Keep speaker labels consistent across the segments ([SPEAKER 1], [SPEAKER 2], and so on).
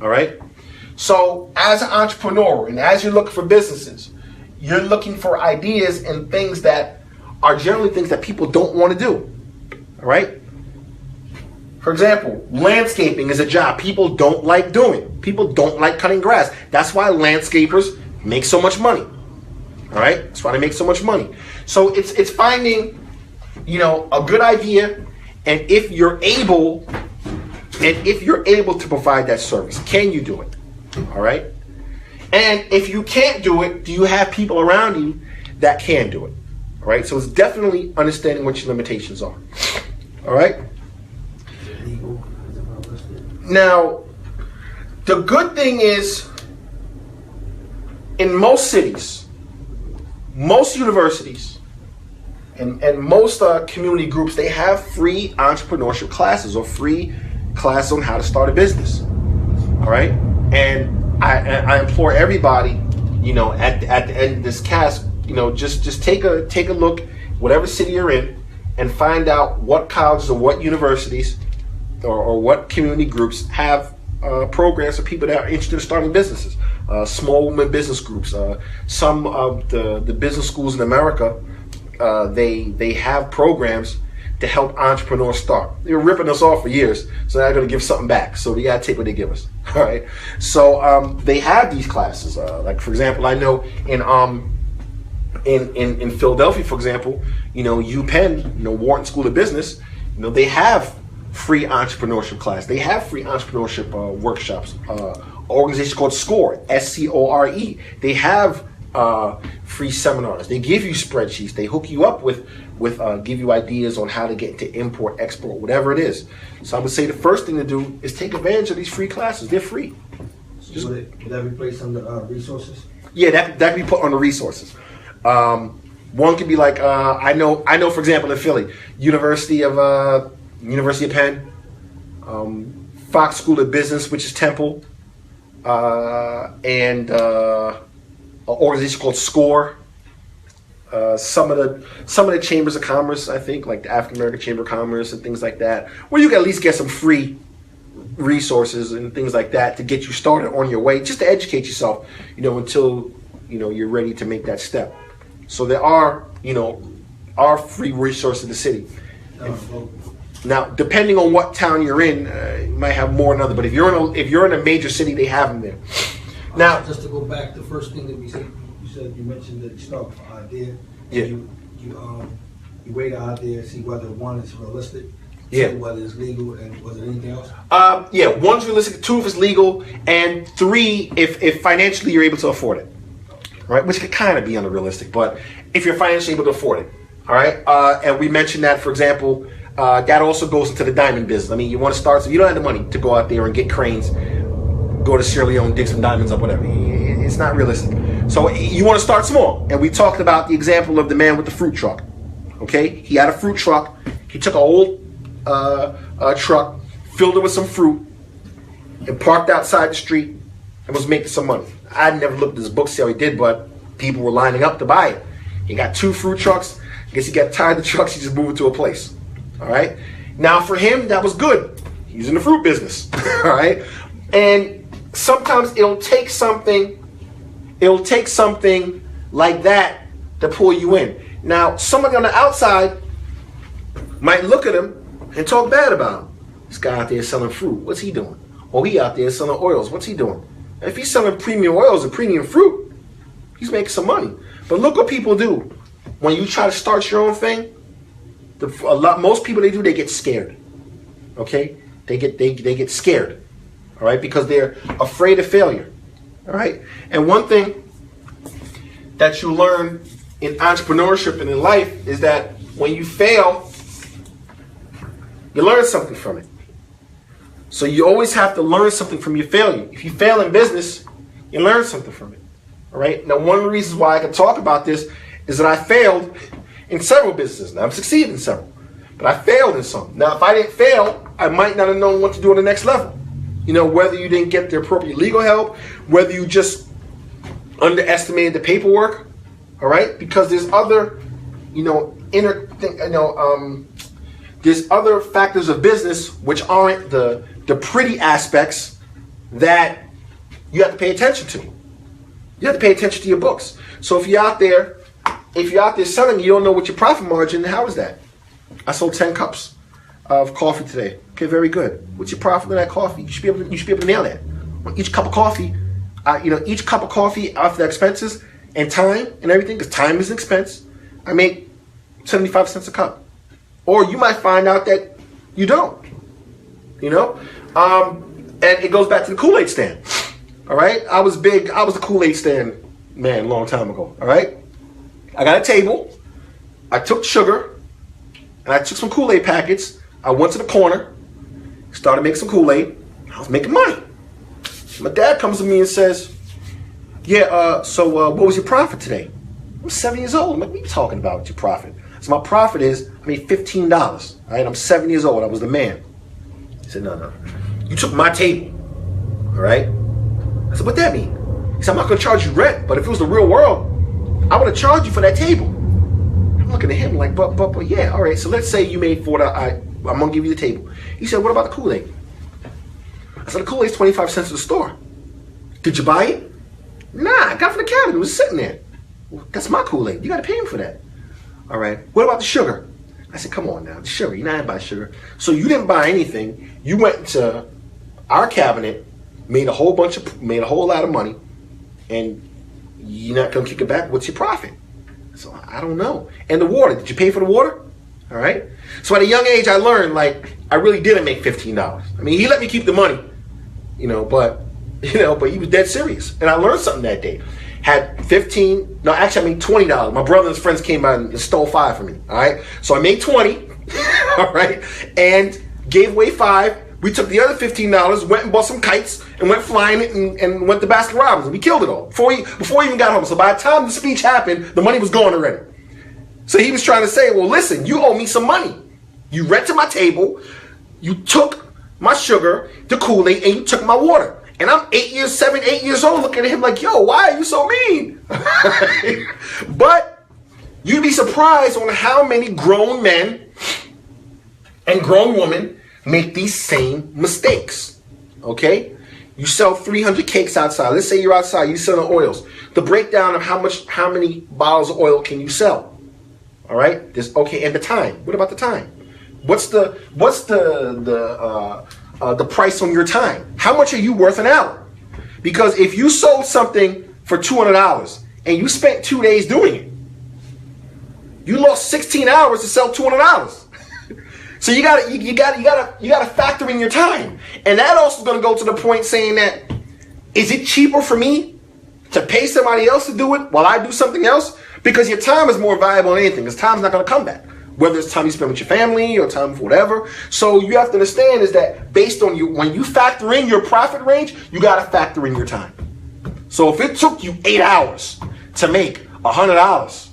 [SPEAKER 1] All right. So as an entrepreneur and as you're looking for businesses, you're looking for ideas and things that are generally things that people don't want to do. All right. For example, landscaping is a job people don't like doing. People don't like cutting grass. That's why landscapers make so much money. All right. That's why they make so much money. So it's finding, a good idea, and if you're able to provide that service, can you do it? All right. And if you can't do it, do you have people around you that can do it? All right. So it's definitely understanding what your limitations are. All right. Now, the good thing is, in most cities, most universities, and most community groups, they have free entrepreneurship classes or free classes on how to start a business. All right. And I implore everybody, at the end of this cast, just take a look, whatever city you're in, and find out what colleges or what universities or what community groups have programs for people that are interested in starting businesses. Small women business groups. Some of the business schools in America, they have programs to help entrepreneurs start. They were ripping us off for years, so now they're going to give something back. So we got to take what they give us. All right. So they have these classes. Like, for example, I know in Philadelphia, for example, UPenn, Wharton School of Business, they have free entrepreneurship class. They have free entrepreneurship workshops. Organization called SCORE, SCORE. They have free seminars. They give you spreadsheets. They hook you up with give you ideas on how to get into import, export, whatever it is. So I would say the first thing to do is take advantage of these free classes. They're free.
[SPEAKER 2] Would that be placed under resources?
[SPEAKER 1] Yeah, that can be put on the resources. One could be like I know. For example, in Philly, University of Penn, Fox School of Business, which is Temple, and an organization called SCORE. Some of the chambers of commerce, I think, like the African American Chamber of Commerce and things like that, where you can at least get some free resources and things like that to get you started on your way, just to educate yourself, until you're ready to make that step. So there are free resources in the city. Now, depending on what town you're in, you might have more than other. But if you're in a major city, they have them there. Now,
[SPEAKER 2] just to go back, the first thing that we said, you mentioned that you start with an idea.
[SPEAKER 1] Yeah.
[SPEAKER 2] You weigh the idea, see whether one is realistic,
[SPEAKER 1] yeah,
[SPEAKER 2] whether it's legal, and was there anything else?
[SPEAKER 1] Yeah, one's realistic, two if it's legal, and three if financially you're able to afford it. Right, which could kind of be unrealistic, but if you're financially able to afford it, all right. And we mentioned that, for example, that also goes into the diamond business. I mean, you want to start, so you don't have the money to go out there and get cranes, go to Sierra Leone, dig some diamonds up, whatever. It's not realistic. So you want to start small. And we talked about the example of the man with the fruit truck. Okay, he had a fruit truck. He took an old truck, filled it with some fruit, and parked outside the street and was making some money. I never looked at his book to see how he did, but people were lining up to buy it. He got 2 fruit trucks. I guess he got tired of the trucks. He just moved it to a place. All right. Now for him, that was good. He's in the fruit business. All right. And sometimes it'll take something like that to pull you in. Now, somebody on the outside might look at him and talk bad about him. This guy out there selling fruit. What's he doing? Oh, he out there selling oils. What's he doing? If he's selling premium oils and premium fruit, he's making some money. But look what people do. When you try to start your own thing, most people they get scared. Okay? They get scared. All right? Because they're afraid of failure. All right? And one thing that you learn in entrepreneurship and in life is that when you fail, you learn something from it. So you always have to learn something from your failure. If you fail in business, you learn something from it. All right? Now, one of the reasons why I can talk about this is that I failed in several businesses. Now, I've succeeded in several, but I failed in some. Now, if I didn't fail, I might not have known what to do on the next level. Whether you didn't get the appropriate legal help, whether you just underestimated the paperwork, all right? Because there's other, there's other factors of business which aren't the pretty aspects that you have to pay attention to. You have to pay attention to your books. So if you're out there selling, you don't know what your profit margin, how is that? I sold 10 cups of coffee today. Okay, very good. What's your profit on that coffee? You should be able to nail that. On each cup of coffee, each cup of coffee after the expenses and time and everything, because time is an expense, I make 75 cents a cup. Or you might find out that you don't. And it goes back to the Kool-Aid stand. All right? I was the Kool-Aid stand man a long time ago. All right? I got a table. I took sugar and I took some Kool-Aid packets. I went to the corner, started making some Kool-Aid. I was making money. My dad comes to me and says, so what was your profit today? I'm 7 years old. I'm like, what are you talking about with your profit? So my profit is, I made $15. All right? I'm 7 years old. I was the man. He said, no. You took my table. All right? I said, what that mean? He said, I'm not going to charge you rent, but if it was the real world, I would have charged you for that table. I'm looking at him like, but yeah, all right. So let's say you made $4. I'm going to give you the table. He said, what about the Kool-Aid? I said, the Kool-Aid's 25 cents at the store. Did you buy it? Nah, I got it from the cabinet. It was sitting there. Well, that's my Kool-Aid. You got to pay him for that. All right. What about the sugar? I said, come on now, the sugar. You're not going to buy sugar. So you didn't buy anything. You went to our cabinet, made a whole lot of money, and you're not going to kick it back. What's your profit? So I don't know. And the water, did you pay for the water? All right. So at a young age, I learned, I really didn't make $15. I mean, he let me keep the money, but he was dead serious. And I learned something that day. Had $15, no, actually I made $20. My brother and his friends came out and stole $5 from me. All right. So I made $20, all right, and gave away $5. We took the other $15, went and bought some kites, and went flying it, and went to Baskin Robbins, and we killed it all before we even got home. So by the time the speech happened, the money was gone already. So he was trying to say, well, listen, you owe me some money. You rented my table, you took my sugar, the Kool-Aid, and you took my water. And I'm 8 years old, looking at him like, yo, why are you so mean? But you'd be surprised on how many grown men and grown women make these same mistakes. Okay? You sell 300 cakes outside. Let's say you're outside, you sell oils. The breakdown of how many bottles of oil can you sell? All right? And the time. What about the time? What's the price on your time? How much are you worth an hour? Because if you sold something for $200 and you spent 2 days doing it, you lost 16 hours to sell $200. So you gotta factor in your time, and that also is going to go to the point saying that, is it cheaper for me to pay somebody else to do it while I do something else? Because your time is more valuable than anything. Because time's not going to come back, whether it's time you spend with your family or time for whatever. So you have to understand is that based on when you factor in your profit range, you got to factor in your time. So if it took you 8 hours to make $100,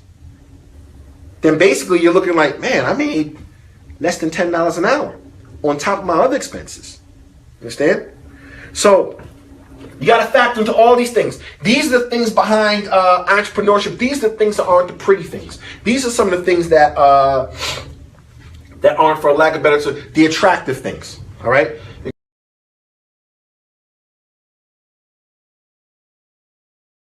[SPEAKER 1] then basically you're looking like, man, I made less than $10 an hour on top of my other expenses. Understand? So you got to factor into all these things. These are the things behind entrepreneurship. These are the things that aren't the pretty things. These are some of the things that aren't, for lack of better term, the attractive things. All right.